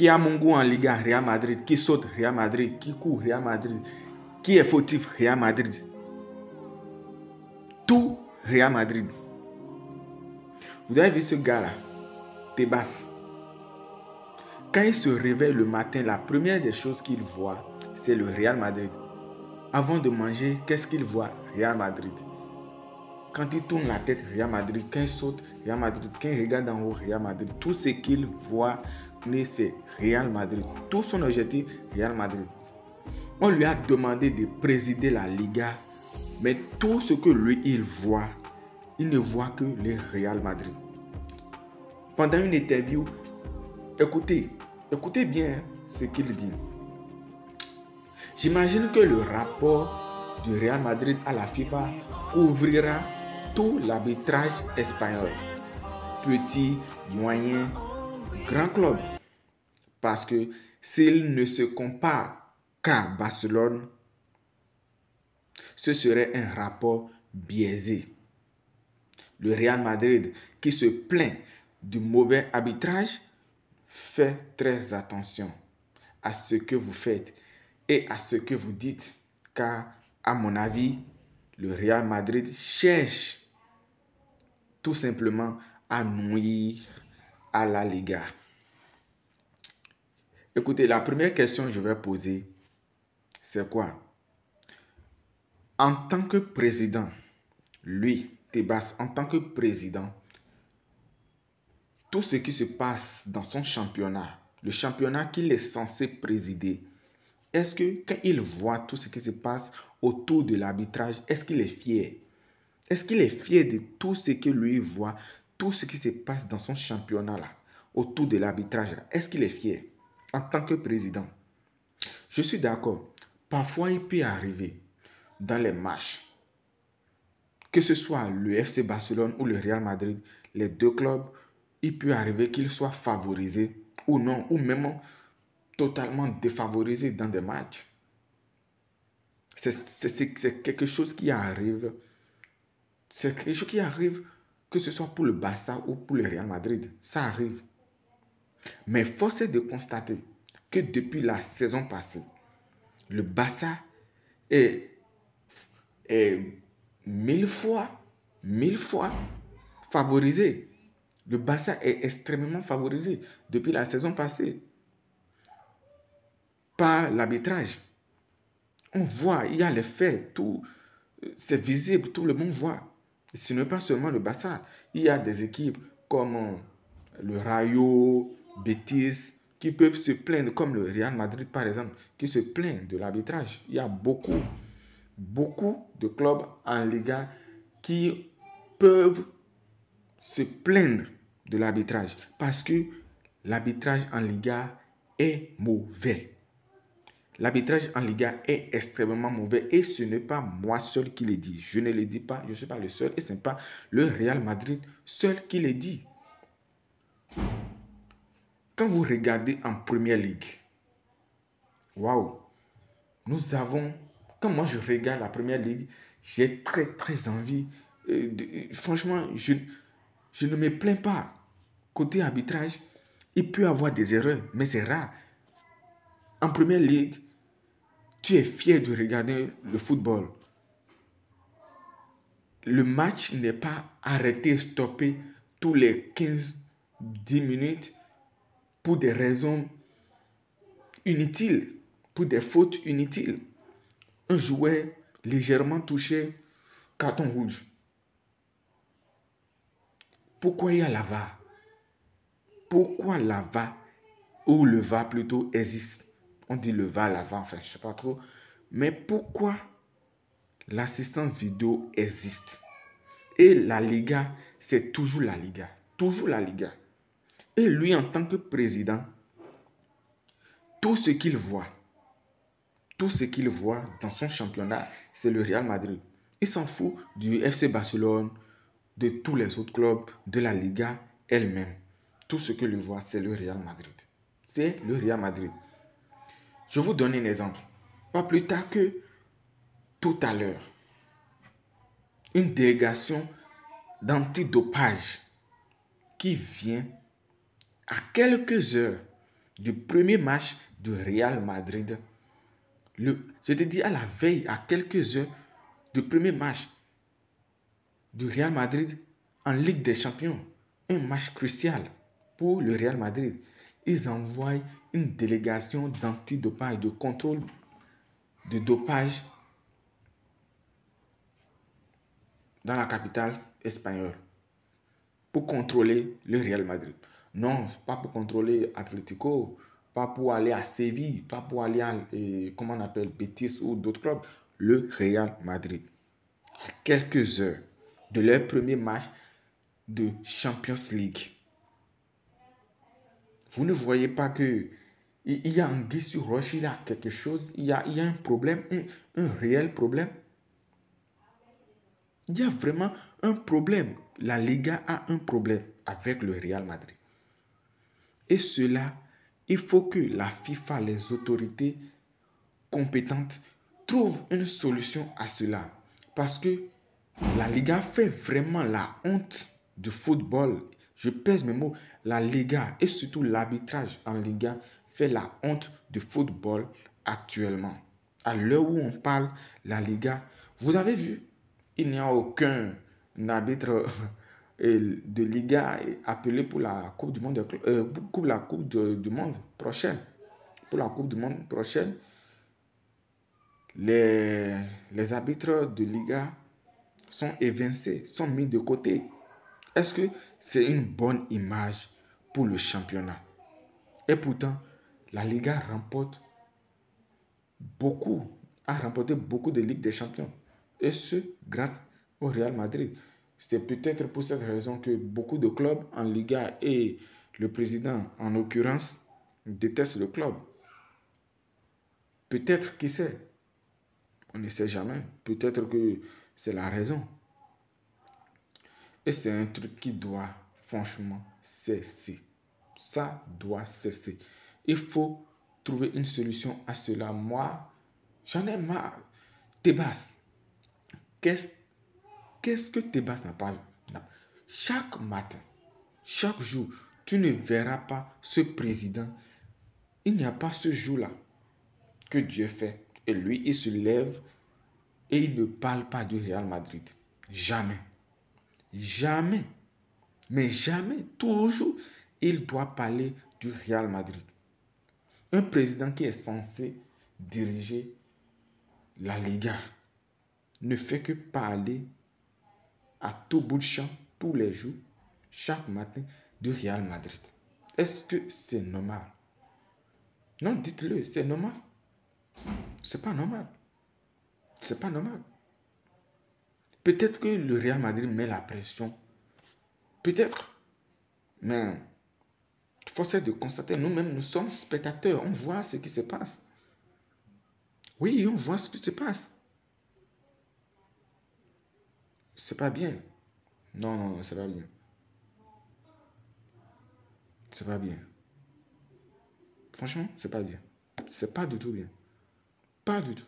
Qui a mon goût en Liga? Real Madrid. Qui saute? Real Madrid. Qui court? Real Madrid. Qui est fautif? Real Madrid. Tout Real Madrid. Vous avez vu ce gars-là, Tebas. Quand il se réveille le matin, la première des choses qu'il voit, c'est le Real Madrid. Avant de manger, qu'est-ce qu'il voit? Real Madrid. Quand il tourne la tête, Real Madrid. Quand il saute, Real Madrid. Quand il regarde en haut, Real Madrid. Tout ce qu'il voit, c'est Real Madrid. Tout son objectif, Real Madrid. On lui a demandé de présider la Liga, mais tout ce que lui, il voit, il ne voit que le Real Madrid. Pendant une interview, écoutez bien ce qu'il dit. J'imagine que le rapport du Real Madrid à la FIFA couvrira tout l'arbitrage espagnol. Petit, moyen, grand club. Parce que s'il ne se compare qu'à Barcelone, ce serait un rapport biaisé. Le Real Madrid qui se plaint du mauvais arbitrage, fait très attention à ce que vous faites et à ce que vous dites, car à mon avis, le Real Madrid cherche tout simplement à nuire à la Liga. Écoutez, la première question que je vais poser, c'est quoi? En tant que président, lui, Tebas, en tant que président, tout ce qui se passe dans son championnat, le championnat qu'il est censé présider, est-ce que quand il voit tout ce qui se passe autour de l'arbitrage, est-ce qu'il est fier? Est-ce qu'il est fier de tout ce que lui voit, tout ce qui se passe dans son championnat là, autour de l'arbitrage là? Est-ce qu'il est fier en tant que président? Je suis d'accord. Parfois, il peut arriver dans les matchs, que ce soit le FC Barcelone ou le Real Madrid, les deux clubs, il peut arriver qu'ils soient favorisés ou non, ou même totalement défavorisés dans des matchs. C'est quelque chose qui arrive. C'est quelque chose qui arrive, que ce soit pour le Barça ou pour le Real Madrid. Ça arrive. Mais force est de constater que depuis la saison passée, le Barça est mille fois favorisé. Le Barça est extrêmement favorisé depuis la saison passée par l'arbitrage. On voit, il y a les faits, tout, c'est visible, tout le monde voit. Ce n'est pas seulement le Barça. Il y a des équipes comme le Rayo, Betis, qui peuvent se plaindre, comme le Real Madrid par exemple, qui se plaignent de l'arbitrage. Il y a beaucoup de clubs en Liga qui peuvent se plaindre de l'arbitrage parce que l'arbitrage en Liga est mauvais. L'arbitrage en Liga est extrêmement mauvais et ce n'est pas moi seul qui le dis. Je ne le dis pas, je ne suis pas le seul et ce n'est pas le Real Madrid seul qui le dit. Quand vous regardez en Première Ligue, waouh, nous avons, quand moi je regarde la Première Ligue, j'ai très envie. Franchement, je ne me plains pas. Côté arbitrage, il peut y avoir des erreurs, mais c'est rare. En Première Ligue, tu es fier de regarder le football. Le match n'est pas arrêté, stoppé tous les 15-10 minutes pour des raisons inutiles, pour des fautes inutiles. Un joueur légèrement touché, carton rouge. Pourquoi il y a la VAR? Pourquoi la VAR, ou le VAR plutôt, existe? On dit le VAR, la VAR, enfin, je ne sais pas trop. Mais pourquoi l'assistance vidéo existe? Et la Liga, c'est toujours la Liga. Toujours la Liga. Et lui, en tant que président, tout ce qu'il voit dans son championnat, c'est le Real Madrid. Il s'en fout du FC Barcelone, de tous les autres clubs, de la Liga elle-même. Tout ce qu'il voit, c'est le Real Madrid. C'est le Real Madrid. Je vous donne un exemple. Pas plus tard que tout à l'heure, une délégation d'antidopage qui vient à quelques heures du premier match du Real Madrid. Je te dis à la veille, à quelques heures du premier match du Real Madrid en Ligue des Champions. Un match crucial pour le Real Madrid. Ils envoient une délégation d'antidopage, de contrôle de dopage dans la capitale espagnole pour contrôler le Real Madrid. Non, pas pour contrôler Atlético, pas pour aller à Séville, pas pour aller à, comment on appelle, Betis ou d'autres clubs. Le Real Madrid. À quelques heures de leur premier match de Champions League. Vous ne voyez pas que il y a un guise sur roche, il y a quelque chose, il y a un problème, un réel problème. Il y a vraiment un problème. La Liga a un problème avec le Real Madrid. Et cela, il faut que la FIFA, les autorités compétentes, trouvent une solution à cela. Parce que la Liga fait vraiment la honte du football. Je pèse mes mots. La Liga et surtout l'arbitrage en Liga fait la honte du football actuellement. À l'heure où on parle, la Liga, vous avez vu, il n'y a aucun arbitre de Liga appelé pour la Coupe du Monde, pour la Coupe du Monde prochaine. Pour la Coupe du Monde prochaine, les arbitres de Liga sont évincés, sont mis de côté. Est-ce que c'est une bonne image pour le championnat? Et pourtant, la Liga a remporté beaucoup de Ligues des Champions. Et ce, grâce au Real Madrid. C'est peut-être pour cette raison que beaucoup de clubs en Liga et le président, en l'occurrence, détestent le club. Peut-être, qui sait? On ne sait jamais. Peut-être que c'est la raison. Et c'est un truc qui doit franchement cesser. Ça doit cesser. Il faut trouver une solution à cela. Moi, j'en ai marre. Tebas, qu'est-ce que Tebas n'a pas vu? Chaque matin, chaque jour, tu ne verras pas ce président. Il n'y a pas ce jour-là que Dieu fait. Et lui, il se lève et il ne parle pas du Real Madrid. Jamais. Jamais. Mais jamais, toujours, il doit parler du Real Madrid. Un président qui est censé diriger la Liga ne fait que parler à tout bout de champ, tous les jours, chaque matin, du Real Madrid. Est-ce que c'est normal? Non, dites-le, c'est normal. C'est pas normal. C'est pas normal. Peut-être que le Real Madrid met la pression. Peut-être. Mais force est de constater, nous-mêmes, nous sommes spectateurs. On voit ce qui se passe. Oui, on voit ce qui se passe. C'est pas bien. Non, non, non, c'est pas bien. C'est pas bien. Franchement, c'est pas bien. C'est pas du tout bien. Pas du tout.